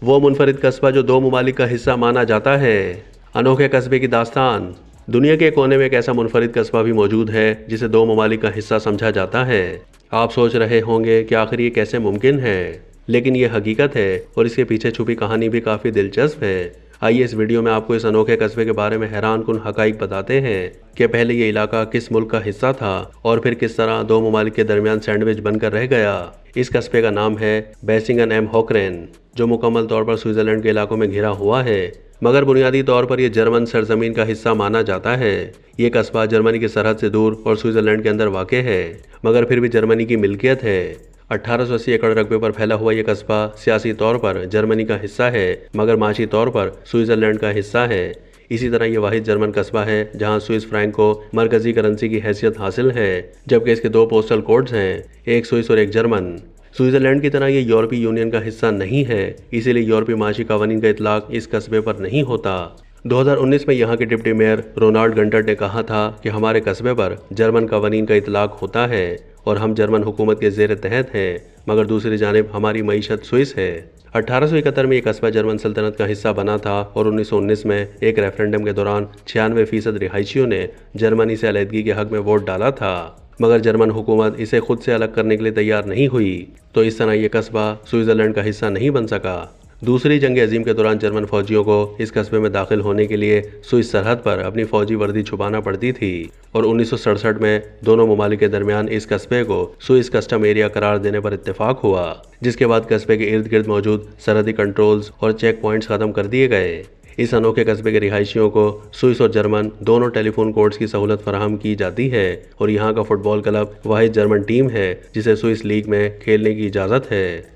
वो मुनफरिद कस्बा जो दो ममालिक का हिस्सा माना जाता है। अनोखे कस्बे की दास्तान। दुनिया के कोने में एक ऐसा मुनफरिद कस्बा भी मौजूद है जिसे दो ममालिक का हिस्सा समझा जाता है। आप सोच रहे होंगे कि आखिर ये कैसे मुमकिन है, लेकिन ये हकीकत है और इसके पीछे छुपी कहानी भी काफ़ी दिलचस्प है। आइए इस वीडियो में आपको इस अनोखे कस्बे के बारे में हैरानकुन हकाइक बताते हैं कि पहले ये इलाका किस मुल्क का हिस्सा था और फिर किस तरह दो ममालिक के दरमियान सैंडविच बनकर रह गया। इस कस्बे का नाम है बेसिंगन एम होकरेन, जो मुकम्मल तौर पर स्विट्जरलैंड के इलाकों में घिरा हुआ है, मगर बुनियादी तौर पर यह जर्मन सरजमीन का हिस्सा माना जाता है। ये कस्बा जर्मनी की सरहद से दूर और स्विट्जरलैंड के अंदर वाक़ है, मगर फिर भी जर्मनी की मिल्कियत है। 1880 एकड़ रकबे पर फैला हुआ यह कस्बा सियासी तौर पर जर्मनी का हिस्सा है, मगर माशी तौर पर स्विट्जरलैंड का हिस्सा है। इसी तरह ये वाहिद जर्मन कस्बा है जहां स्विस फ्रैंक को मरकजी करेंसी की हैसियत हासिल है, जबकि इसके दो पोस्टल कोड्स हैं, एक स्विस और एक जर्मन। स्विट्जरलैंड की तरह ये यूरोपीय यूनियन का हिस्सा नहीं है, इसीलिए यूरोपीय माशी कवानीन का इतलाक इस कस्बे पर नहीं होता। 2019 में यहाँ के डिप्टी मेयर रोनाल्ड गंटर ने कहा था कि हमारे कस्बे पर जर्मन कवानीन का इतलाक होता है और हम जर्मन हुकूमत के जेर तहत हैं, मगर दूसरी जानिब हमारी मईशत स्विस है। 1871 में ये कस्बा जर्मन सल्तनत का हिस्सा बना था और 1919 में एक रेफरेंडम के दौरान 96% रिहायशियों ने जर्मनी से अलहदगी के हक में वोट डाला था, मगर जर्मन हुकूमत इसे खुद से अलग करने के लिए तैयार नहीं हुई, तो इस तरह ये कस्बा स्विट्जरलैंड का हिस्सा नहीं बन सका। दूसरी जंग अजीम के दौरान जर्मन फौजियों को इस कस्बे में दाखिल होने के लिए स्विस सरहद पर अपनी फौजी वर्दी छुपाना पड़ती थी और 1967 में दोनों ममालिक के दरमियान इस कस्बे को स्विस कस्टम एरिया करार देने पर इत्तेफाक हुआ, जिसके बाद कस्बे के इर्द गिर्द मौजूद सरहदी कंट्रोल्स और चेक पॉइंट्स खत्म कर दिए गए। इस अनोखे कस्बे के रिहायशियों को स्विस और जर्मन दोनों टेलीफोन कोड्स की सहूलत फराहम की जाती है और यहाँ का फुटबॉल क्लब वाहिद जर्मन टीम है जिसे स्विस लीग में खेलने की इजाज़त है।